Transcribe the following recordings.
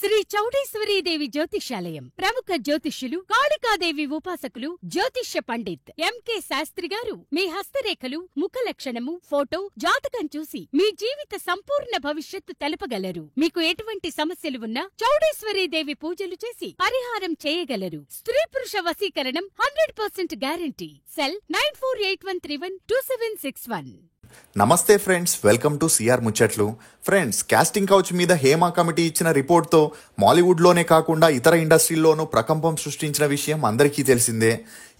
శ్రీ చౌడేశ్వరీదేవి జ్యోతిష్యాలయం ప్రముఖ జ్యోతిష్యులు కాళికాదేవి ఉపాసకులు జ్యోతిష్య పండిత్ ఎంకే శాస్త్రి గారు మీ హస్తరేఖలు, ముఖ లక్షణము, ఫోటో, జాతకం చూసి మీ జీవిత సంపూర్ణ భవిష్యత్తు తెలపగలరు. మీకు ఎటువంటి సమస్యలు ఉన్నా చౌడేశ్వరీదేవి పూజలు చేసి పరిహారం చేయగలరు. స్త్రీ పురుష వశీకరణం 100% గ్యారంటీ. సెల్ 9481312761. నమస్తే ఫ్రెండ్స్, వెల్కమ్ టు సిఆర్ ముచ్చట్లు. ఫ్రెండ్స్, కాస్టింగ్ కౌచ్ మీద హేమా కమిటీ ఇచ్చిన రిపోర్ట్తో మాలీవుడ్లోనే కాకుండా ఇతర ఇండస్ట్రీల్లోనూ ప్రకంపం సృష్టించిన విషయం అందరికీ తెలిసిందే.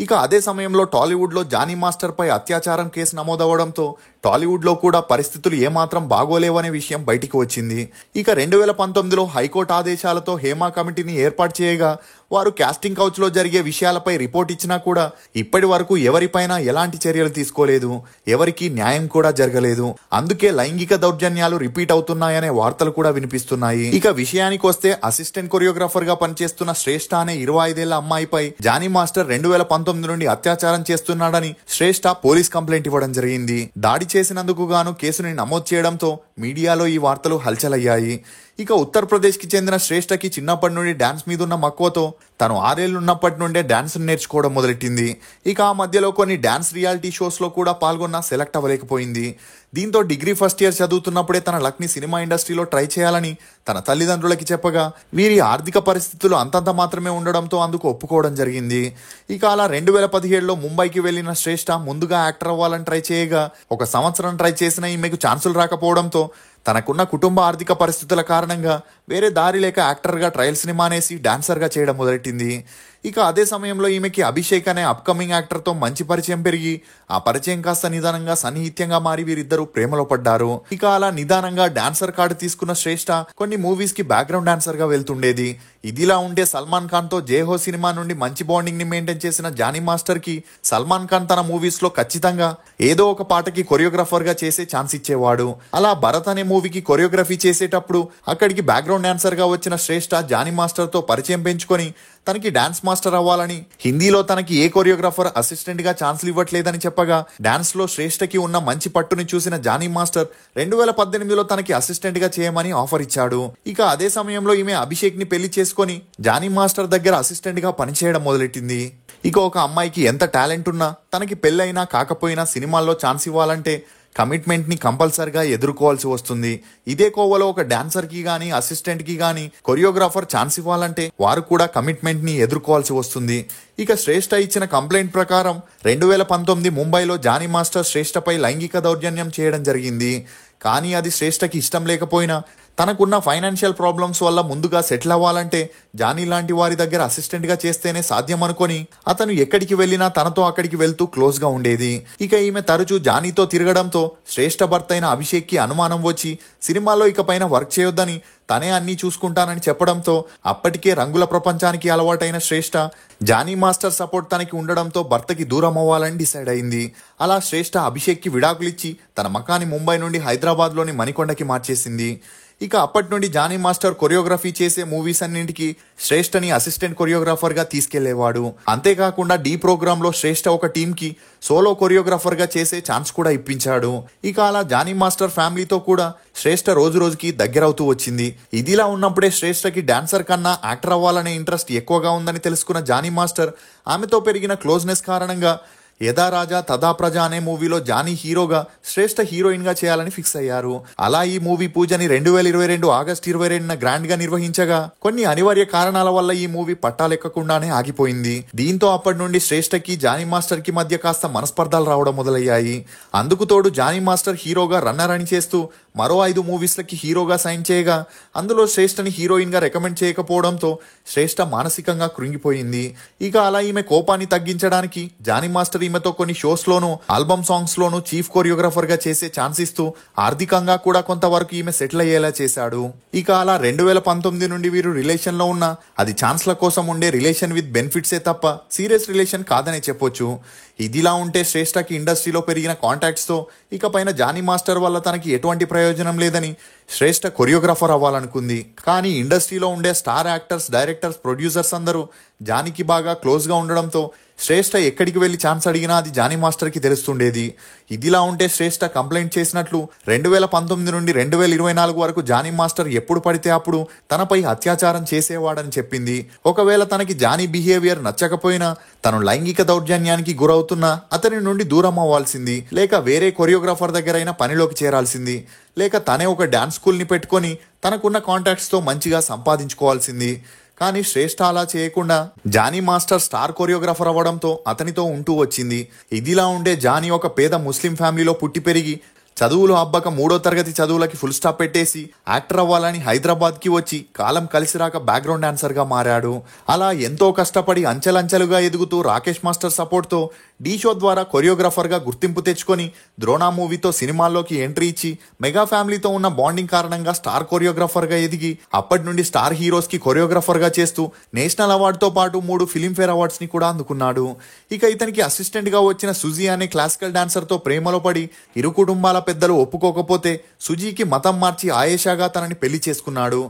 ఇక అదే సమయంలో టాలీవుడ్లో జానీ మాస్టర్పై అత్యాచారం కేసు నమోదవడంతో టాలీవుడ్లో కూడా పరిస్థితులు ఏమాత్రం బాగోలేవనే విషయం బయటికి వచ్చింది. ఇక 2019లో హైకోర్టు ఆదేశాలతో హేమా కమిటీని ఏర్పాటు చేయగా వారు కాస్టింగ్ కౌచ్లో జరిగే విషయాలపై రిపోర్ట్ ఇచ్చినా కూడా ఇప్పటి వరకు ఎవరిపైనా ఎలాంటి చర్యలు తీసుకోలేదు, ఎవరికీ న్యాయం కూడా జరగలేదు. అందుకే లైంగిక దౌర్జన్యాలు రిపీట్ అవుతున్నాయనే వార్తలు కూడా వినిపిస్తున్నాయి. ఇక విషయానికి వస్తే అసిస్టెంట్ కొరియోగ్రాఫర్ గా పనిచేస్తున్న శ్రేష్ఠ అనే 25 ఏళ్ల అమ్మాయిపై జానీ మాస్టర్ 2019 నుండి అత్యాచారం చేస్తున్నాడని శ్రేష్ఠ పోలీస్ కంప్లైంట్ ఇవ్వడం జరిగింది. దాడి చేసినందుకు గాను కేసుని నమోదు చేయడంతో మీడియాలో ఈ వార్తలు హల్చల్ అయ్యాయి. ఇక ఉత్తరప్రదేశ్ కి చెందిన శ్రేష్ఠకి చిన్నప్పటి నుండి డాన్స్ మీద ఉన్న మక్కువతో తను 6 ఏళ్లు ఉన్నప్పటి నుండే డాన్స్ నేర్చుకోవడం మొదలెట్టింది. ఇక ఆ మధ్యలో కొన్ని డాన్స్ రియాలిటీ షోస్ లో కూడా పాల్గొన్నా సెలెక్ట్ అవ్వలేకపోయింది. దీంతో డిగ్రీ ఫస్ట్ ఇయర్ చదువుతున్నప్పుడే తన లక్ ని సినిమా ఇండస్ట్రీలో ట్రై చేయాలని తన తల్లిదండ్రులకి చెప్పగా వీరి ఆర్థిక పరిస్థితులు అంతంత మాత్రమే ఉండడంతో అందుకు ఒప్పుకోవడం జరిగింది. ఇక అలా 2017లో ముంబైకి వెళ్లిన శ్రేష్ఠ ముందుగా యాక్టర్ అవ్వాలని ట్రై చేయగా 1 సంవత్సరం ట్రై చేసిన ఈమెకు ఛాన్సులు రాకపోవడంతో తనకున్న కుటుంబ ఆర్థిక పరిస్థితుల కారణంగా వేరే దారి లేక యాక్టర్గా ట్రయల్స్ని మానేసి డాన్సర్గా చేయడం మొదలెట్టింది. ఇక అదే సమయంలో ఈమెకి అభిషేక్ అనే అప్కమింగ్ యాక్టర్తో మంచి పరిచయం పెరిగి ఆ పరిచయం కాస్త నిదానంగా సన్నిహిత్యంగా మారి వీరిద్దరూ ప్రేమలో పడ్డారు. ఇక అలా నిదానంగా డాన్సర్ కార్డు తీసుకున్న శ్రేష్ఠ కొన్ని మూవీస్ కి బ్యాక్గ్రౌండ్ డాన్సర్ గా వెళ్తుండేది. ఇదిలా ఉంటే సల్మాన్ ఖాన్ తో జేహో సినిమా నుండి మంచి బాండింగ్ ని మెయింటైన్ చేసిన జానీ మాస్టర్ కి సల్మాన్ ఖాన్ తన మూవీస్ లో ఖచ్చితంగా ఏదో ఒక పాటకి కొరియోగ్రాఫర్ గా చేసే ఛాన్స్ ఇచ్చేవాడు. అలా భరత్ అనే మూవీకి కొరియోగ్రఫీ చేసేటప్పుడు అక్కడికి బ్యాక్గ్రౌండ్ డాన్సర్ గా వచ్చిన శ్రేష్ఠ జానీ మాస్టర్ తో పరిచయం పెంచుకొని తనకి డాన్స్ మాస్టర్ అవ్వాలని, హిందీలో తనకి ఏ కొరియోగ్రాఫర్ అసిస్టెంట్ గా ఛాన్స్లు ఇవ్వట్లేదని చెప్పగా డాన్స్ లో శ్రేష్ఠకి ఉన్న మంచి పట్టుని చూసిన జానీ మాస్టర్ 2018లో తనకి అసిస్టెంట్ గా చేయమని ఆఫర్ ఇచ్చాడు. ఇక అదే సమయంలో ఈమె అభిషేక్ ని పెళ్లి చేసుకొని జానీ మాస్టర్ దగ్గర అసిస్టెంట్ గా పనిచేయడం మొదలెట్టింది. ఇక ఒక అమ్మాయికి ఎంత టాలెంట్ ఉన్నా తనకి పెళ్ళైనా కాకపోయినా సినిమాల్లో ఛాన్స్ ఇవ్వాలంటే కమిట్మెంట్ ని కంపల్సరిగా ఎదుర్కోవాల్సి వస్తుంది. ఇదే కోవలో ఒక డాన్సర్ కి గానీ, అసిస్టెంట్ కి గానీ కొరియోగ్రాఫర్ ఛాన్స్ ఇవ్వాలంటే వారు కూడా కమిట్మెంట్ ని ఎదుర్కోవాల్సి వస్తుంది. ఇక శ్రేష్ఠ ఇచ్చిన కంప్లైంట్ ప్రకారం 2019 ముంబైలో జానీ మాస్టర్ శ్రేష్ఠపై లైంగిక దౌర్జన్యం చేయడం జరిగింది. కానీ అది శ్రేష్ఠకి ఇష్టం లేకపోయినా తనకున్న ఫైనాన్షియల్ ప్రాబ్లమ్స్ వల్ల ముందుగా సెటిల్ అవ్వాలంటే జానీ లాంటి వారి దగ్గర అసిస్టెంట్ గా చేస్తేనే సాధ్యం అనుకొని అతను ఎక్కడికి వెళ్ళినా తనతో అక్కడికి వెళ్తూ క్లోజ్ గా ఉండేది. ఇక ఈమె తరచూ జానీతో తిరగడంతో శ్రేష్ఠ భర్త అయిన అభిషేక్ కి అనుమానం వచ్చి సినిమాలో ఇకపైన వర్క్ చేయొద్దని తనే అన్నీ చూసుకుంటానని చెప్పడంతో అప్పటికే రంగుల ప్రపంచానికి అలవాటైన శ్రేష్ఠ జానీ మాస్టర్ సపోర్ట్ తనకి ఉండడంతో భర్తకి దూరం అవ్వాలని డిసైడ్ అయింది. అలా శ్రేష్ఠ అభిషేక్ కి విడాకులిచ్చి తన మకాని ముంబై నుండి హైదరాబాద్ లోని మణికొండకి మార్చేసింది. ఇక అప్పటి నుండి జానీ మాస్టర్ కొరియోగ్రఫీ చేసే మూవీస్ అన్నింటికి శ్రేష్ఠని అసిస్టెంట్ కొరియోగ్రాఫర్ గా తీసుకెళ్లేవాడు. అంతేకాకుండా డి ప్రోగ్రామ్ లో శ్రేష్ఠ ఒక టీమ్ కి సోలో కొరియోగ్రాఫర్ గా చేసే ఛాన్స్ కూడా ఇప్పించాడు. ఇక అలా జానీ మాస్టర్ ఫ్యామిలీతో కూడా శ్రేష్ఠ రోజు రోజుకి దగ్గరవుతూ వచ్చింది. ఇదిలా ఉన్నప్పుడే శ్రేష్ఠకి డాన్సర్ కన్నా యాక్టర్ అవ్వాలనే ఇంట్రెస్ట్ ఎక్కువగా ఉందని తెలుసుకున్న జానీ మాస్టర్ ఆమెతో పెరిగిన క్లోజ్నెస్ కారణంగా యదా రాజా తదా ప్రజ అనే మూవీలో జానీ హీరోగా శ్రేష్ఠ హీరోయిన్ గా చేయాలని ఫిక్స్ అయ్యారు. అలా ఈ మూవీ పూజని 2022 ఆగస్టు 22న గ్రాండ్ గా నిర్వహించగా కొన్ని అనివార్య కారణాల వల్ల ఈ మూవీ పట్టాలెక్కకుండానే ఆగిపోయింది. దీంతో అప్పటి నుండి శ్రేష్ఠకి జానీ మాస్టర్ కి మధ్య కాస్త మనస్పర్ధాలు రావడం మొదలయ్యాయి. అందుకు తోడు జానీ మాస్టర్ హీరోగా రన్నర్ అని చేస్తూ మరో 5 మూవీస్లకి హీరోగా సైన్ చేయగా అందులో శ్రేష్ఠని హీరోయిన్ గా రికమెండ్ చేయకపోవడంతో శ్రేష్ఠ మానసికంగా కృంగిపోయింది. ఇక అలా ఈమె కోపాన్ని తగ్గించడానికి జానీ మాస్టర్ ఈమెతో కొన్ని షోస్ లోను, ఆల్బమ్ సాంగ్స్ లోను చీఫ్ కొరియోగ్రాఫర్ గా చేసే ఛాన్స్ ఇస్తూ ఆర్థికంగా కూడా కొంతవరకు ఈమె సెటిల్ అయ్యేలా చేశాడు. ఇక అలా 2019 నుండి వీరు రిలేషన్ లో ఉన్న అది ఛాన్స్ల కోసం ఉండే రిలేషన్ విత్ బెనిఫిట్సే తప్ప సీరియస్ రిలేషన్ కాదనే చెప్పొచ్చు. ఇదిలా ఉంటే శ్రేష్ఠకి ఇండస్ట్రీలో పెరిగిన కాంటాక్ట్స్ తో ఇకపైన జానీ మాస్టర్ వల్ల తనకి ఎటువంటి ప్రయోజనం లేదని శ్రేష్ఠ కొరియోగ్రాఫర్ అవ్వాలనుకుంది. కానీ ఇండస్ట్రీలో ఉండే స్టార్ యాక్టర్స్, డైరెక్టర్స్, ప్రొడ్యూసర్స్ అందరూ జానీకి బాగా క్లోజ్ గా ఉండడంతో శ్రేష్ఠ ఎక్కడికి వెళ్లి ఛాన్స్ అడిగినా అది జానీ మాస్టర్కి తెలుస్తుండేది. ఇదిలా ఉంటే శ్రేష్ఠ కంప్లైంట్ చేసినట్లు 2019 నుండి 2024 వరకు జానీ మాస్టర్ ఎప్పుడు పడితే అప్పుడు తనపై అత్యాచారం చేసేవాడని చెప్పింది. ఒకవేళ తనకి జానీ బిహేవియర్ నచ్చకపోయినా తను లైంగిక దౌర్జన్యానికి గురవుతున్నా అతని నుండి దూరం అవ్వాల్సింది, లేక వేరే కొరియోగ్రాఫర్ దగ్గరైనా పనిలోకి చేరాల్సింది, లేక తనే ఒక డాన్స్ స్కూల్ని పెట్టుకొని తనకున్న కాంటాక్ట్స్తో మంచిగా సంపాదించుకోవాల్సింది. కానీ శ్రేష్ఠ అలా చేయకుండా జానీ మాస్టర్ స్టార్ కొరియోగ్రాఫర్ అవ్వడంతో అతనితో ఉంటూ వచ్చింది. ఇదిలా ఉండే జానీ ఒక పేద ముస్లిం ఫ్యామిలీలో పుట్టి పెరిగి చదువులు అబ్బక 3వ తరగతి చదువులకి ఫుల్ స్టాప్ పెట్టేసి యాక్టర్ అవ్వాలని హైదరాబాద్కి వచ్చి కాలం కలిసి రాక బ్యాక్గ్రౌండ్ డాన్సర్గా మారాడు. అలా ఎంతో కష్టపడి అంచెలంచెలుగా ఎదుగుతూ రాకేష్ మాస్టర్ సపోర్ట్తో ఢీ షో ద్వారా కొరియోగ్రాఫర్గా గుర్తింపు తెచ్చుకొని ద్రోణా మూవీతో సినిమాల్లోకి ఎంట్రీ ఇచ్చి మెగా ఫ్యామిలీతో ఉన్న బాండింగ్ కారణంగా స్టార్ కొరియోగ్రాఫర్గా ఎదిగి అప్పటి నుండి స్టార్ హీరోస్కి కొరియోగ్రాఫర్గా చేస్తూ నేషనల్ అవార్డుతో పాటు 3 ఫిలింఫేర్ అవార్డ్స్ని కూడా అందుకున్నాడు. ఇక ఇతనికి అసిస్టెంట్గా వచ్చిన సుజీ అనే క్లాసికల్ డాన్సర్తో ప్రేమలో పడి ఇరు కుటుంబాల పెద్దలు ఒప్పుకోకపోతే సుజీకి మతం మార్చి ఆయేషాగా తనని పెళ్లి చేసుకున్నాడు.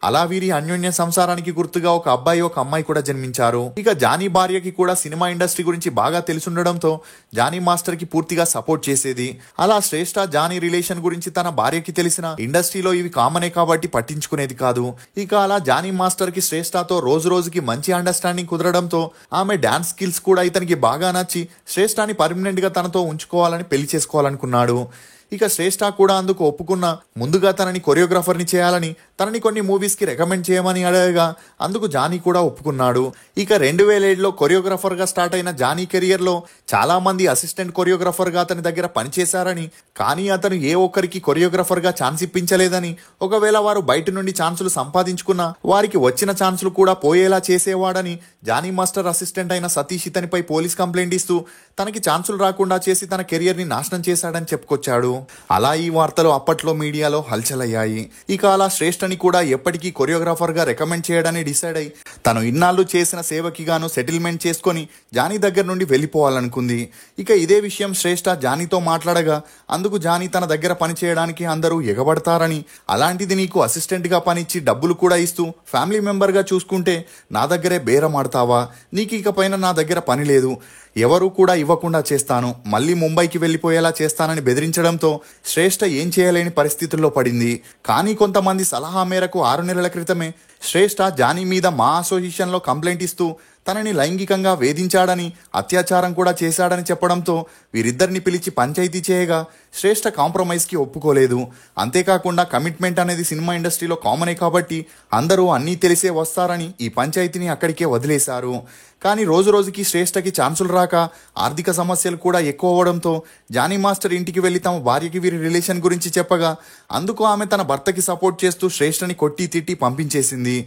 అలా వీరి అన్యోన్య సంసారానికి గుర్తుగా ఒక అబ్బాయి ఒక అమ్మాయి కూడా జన్మించారు. ఇక జానీ భార్యకి కూడా సినిమా ఇండస్ట్రీ గురించి బాగా తెలుసుండడంతో జానీ మాస్టర్ కి పూర్తిగా సపోర్ట్ చేసేది. అలా శ్రేష్ఠ జానీ రిలేషన్ గురించి తన భార్యకి తెలిసిన ఇండస్ట్రీలో ఇవి కామనే కాబట్టి పట్టించుకునేది కాదు. ఇక అలా జానీ మాస్టర్ కి శ్రేష్ఠతో రోజు రోజుకి మంచి అండర్స్టాండింగ్ కుదరడంతో ఆమె డాన్స్ స్కిల్స్ కూడా ఇతనికి బాగా నచ్చి శ్రేష్ఠని పర్మనెంట్ గా తనతో ఉంచుకోవాలని పెళ్లి చేసుకోవాలనుకున్నాడు. ఇక శ్రేష్ఠ కూడా అందుకు ఒప్పుకున్న ముందుగా తనని కొరియోగ్రాఫర్ని చేయాలని తనని కొన్ని మూవీస్కి రికమెండ్ చేయమని అడగగా అందుకు జానీ కూడా ఒప్పుకున్నాడు. ఇక 2007లో కొరియోగ్రాఫర్గా స్టార్ట్ అయిన జానీ కెరియర్లో చాలామంది అసిస్టెంట్ కొరియోగ్రాఫర్గా అతని దగ్గర పనిచేశారని, కానీ అతను ఏ ఒక్కరికి కొరియోగ్రాఫర్గా ఛాన్స్ ఇప్పించలేదని, ఒకవేళ వారు బయట నుండి ఛాన్సులు సంపాదించుకున్నా వారికి వచ్చిన ఛాన్సులు కూడా పోయేలా చేసేవాడని జానీ మాస్టర్ అసిస్టెంట్ అయిన సతీష్ ఇతనిపై పోలీస్ కంప్లైంట్ ఇస్తూ తనకి ఛాన్సులు రాకుండా చేసి తన కెరియర్ని నాశనం చేశాడని చెప్పుకొచ్చాడు. అలా ఈ వార్తలు అప్పట్లో మీడియాలో హల్చలయ్యాయి. ఇక అలా శ్రేష్ఠని కూడా ఎప్పటికీ కొరియోగ్రాఫర్గా రికమెండ్ చేయడాన్ని డిసైడ్ అయి తను ఇన్నాళ్ళు చేసిన సేవకి గాను సెటిల్మెంట్ చేసుకొని జానీ దగ్గర నుండి వెళ్ళిపోవాలనుకుంది. ఇక ఇదే విషయం శ్రేష్ఠ జానీతో మాట్లాడగా అందుకు జానీ తన దగ్గర పని చేయడానికి అందరూ ఎగబడతారని, అలాంటిది నీకు అసిస్టెంట్గా పనిచ్చి డబ్బులు కూడా ఇస్తూ ఫ్యామిలీ మెంబర్గా చూసుకుంటే నా దగ్గరే బేరం ఆడతావా, నీకు ఇకపైన నా దగ్గర పని లేదు, ఎవరూ కూడా ఇవ్వకుండా చేస్తాను, మళ్ళీ ముంబైకి వెళ్ళిపోయేలా చేస్తానని బెదిరించడంతో శ్రేష్ఠ ఏం చేయలేని పరిస్థితుల్లో పడింది. కానీ కొంతమంది సలహా మేరకు 6 నెలల క్రితమే శ్రేష్ఠ జానీ మీద మా అసోసియేషన్లో కంప్లైంట్ ఇస్తూ తనని లైంగికంగా వేధించాడని, అత్యాచారం కూడా చేశాడని చెప్పడంతో వీరిద్దరిని పిలిచి పంచాయతీ చేయగా శ్రేష్ఠ కాంప్రమైజ్కి ఒప్పుకోలేదు. అంతేకాకుండా కమిట్మెంట్ అనేది సినిమా ఇండస్ట్రీలో కామనే కాబట్టి అందరూ అన్నీ తెలిసే వస్తారని ఈ పంచాయతీని అక్కడికే వదిలేశారు. కానీ రోజు రోజుకి శ్రేష్ఠకి ఛాన్సులు రాక ఆర్థిక సమస్యలు కూడా ఎక్కువ అవ్వడంతో జానీ మాస్టర్ ఇంటికి వెళ్లి తమ భార్యకి వీరి రిలేషన్ గురించి చెప్పగా అందుకు ఆమె తన భర్తకి సపోర్ట్ చేస్తూ శ్రేష్ఠని కొట్టి తిట్టి పంపించేసింది.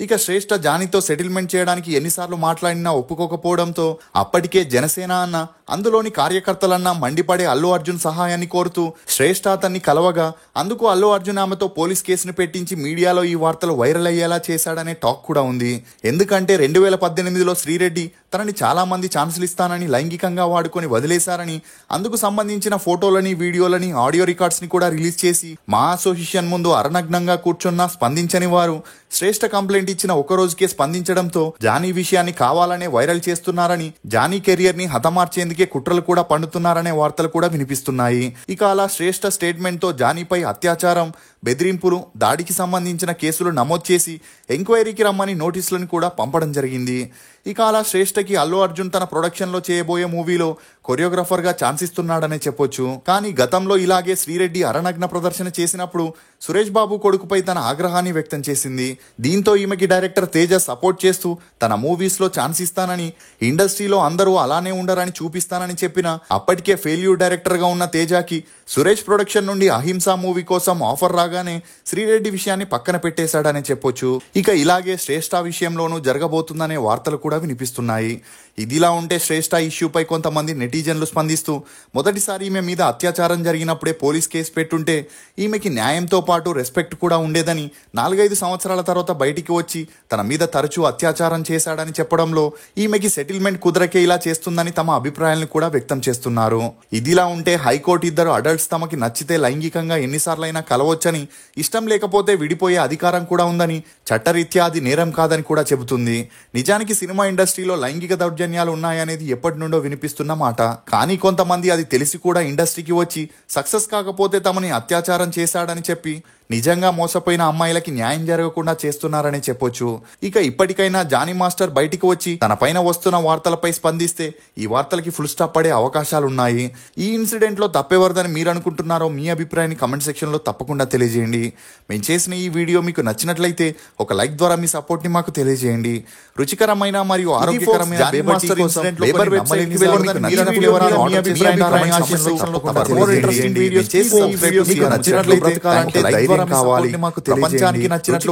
ఇక శ్రేష్ఠ జానీతో సెటిల్మెంట్ చేయడానికి ఎన్నిసార్లు మాట్లాడినా ఒప్పుకోకపోవడంతో అప్పటికే జనసేన అన్న అందులోని కార్యకర్తలన్నా మండిపడే అల్లు అర్జున్ సహాయాన్ని కోరుతూ శ్రేష్ఠ అతన్ని కలవగా అందుకు అల్లు అర్జున్ ఆమెతో పోలీస్ కేసును పెట్టించి మీడియాలో ఈ వార్తలు వైరల్ అయ్యేలా చేశాడనే టాక్ కూడా ఉంది. ఎందుకంటే 2018లో శ్రీరెడ్డి తనని చాలా మంది ఛాన్సులు ఇస్తానని లైంగికంగా వాడుకొని వదిలేశారని, అందుకు సంబంధించిన ఫోటోలని, వీడియోలని, ఆడియో రికార్డ్స్ని కూడా రిలీజ్ చేసి మా అసోసియేషన్ ముందు అరనగ్నంగా కూర్చున్నా స్పందించని వారు శ్రేష్ఠ కంప్లైంట్ ఇచ్చిన ఒక రోజుకే స్పందించడంతో జానీ విషయాన్ని కావాలనే వైరల్ చేస్తున్నారని, జానీ కెరియర్ ని హతమార్చేందుకే కుట్రలు కూడా పండుతున్నారనే వార్తలు కూడా వినిపిస్తున్నాయి. ఇక అలా శ్రేష్ఠ స్టేట్మెంట్ తో జానీపై అత్యాచారం, బెదిరింపులు, దాడికి సంబంధించిన కేసులు నమోదు చేసి ఎంక్వైరీకి రమ్మని నోటీసులను కూడా పంపడం జరిగింది. ఇక అలా శ్రేష్ఠకి అల్లు అర్జున్ తన ప్రొడక్షన్లో చేయబోయే మూవీలో కొరియోగ్రాఫర్గా ఛాన్స్ ఇస్తున్నాడనే చెప్పొచ్చు. కానీ గతంలో ఇలాగే శ్రీరెడ్డి అరనగ్న ప్రదర్శన చేసినప్పుడు సురేష్ బాబు కొడుకుపై తన ఆగ్రహాన్ని వ్యక్తం చేసింది. దీంతో ఈమెకి డైరెక్టర్ తేజ సపోర్ట్ చేస్తూ తన మూవీస్లో ఛాన్స్ ఇస్తానని, ఇండస్ట్రీలో అందరూ అలానే ఉండరని చూపిస్తానని చెప్పిన అప్పటికే ఫెయిల్యూర్ డైరెక్టర్గా ఉన్న తేజకి సురేష్ ప్రొడక్షన్ నుండి అహింసా మూవీ కోసం ఆఫర్ రాగానే శ్రీరెడ్డి విషయాన్ని పక్కన పెట్టేశాడనే చెప్పొచ్చు. ఇక ఇలాగే శ్రేష్ఠ విషయంలోనూ జరగబోతుందనే వార్తలు కూడా వినిపిస్తున్నాయి. ఇదిలా ఉంటే శ్రేష్ఠ ఇష్యూపై కొంతమంది నెటిజన్లు స్పందిస్తూ మొదటిసారి ఈమె మీద అత్యాచారం జరిగినప్పుడే పోలీస్ కేసు పెట్టుంటే ఈమెకి న్యాయంతో పాటు రెస్పెక్ట్ కూడా ఉండేదని, 4-5 సంవత్సరాల తర్వాత బయటికి వచ్చి తన మీద తరచూ అత్యాచారం చేశాడని చెప్పడంలో ఈమెకి సెటిల్మెంట్ కుదరకే ఇలా చేస్తుందని తమ అభిప్రాయాలను కూడా వ్యక్తం చేస్తున్నారు. ఇదిలా ఉంటే హైకోర్టు 2 అడల్ట్ గర్ల్స్ తమకి నచ్చితే లైంగికంగా ఎన్నిసార్లైనా కలవచ్చని, ఇష్టం లేకపోతే విడిపోయే అధికారం కూడా ఉందని, చట్టరీత్యా అది నేరం కాదని కూడా చెబుతుంది. నిజానికి సినిమా ఇండస్ట్రీలో లైంగిక దౌర్జన్యాలు ఉన్నాయనేది ఎప్పటి నుండో వినిపిస్తున్న మాట. కానీ కొంతమంది అది తెలిసి కూడా ఇండస్ట్రీకి వచ్చి సక్సెస్ కాకపోతే తమని అత్యాచారం చేశాడని చెప్పి నిజంగా మోసపోయిన అమ్మాయిలకి న్యాయం జరగకుండా చేస్తున్నారని చెప్పొచ్చు. ఇక ఇప్పటికైనా జానీ మాస్టర్ బయటికి వచ్చి తన పైన వస్తున్న వార్తలపై స్పందిస్తే ఈ వార్తలకి ఫుల్ స్టాప్ పడే అవకాశాలున్నాయి. ఈ ఇన్సిడెంట్ లో తప్పేవరదని మీరు అనుకుంటున్నారో మీ అభిప్రాయాన్ని కమెంట్ సెక్షన్ లో తప్పకుండా తెలియజేయండి. మేము చేసిన ఈ వీడియో మీకు నచ్చినట్లయితే ఒక లైక్ ద్వారా మీ సపోర్ట్ ని మాకు తెలియజేయండి. రుచికరమైన మరియు ఆరోగ్యకరమైన లేబర్ వెబ్సైట్ కి వెళ్ళి నచ్చినట్లయితే కావాలి. ప్రపంచానికి నచ్చినట్లు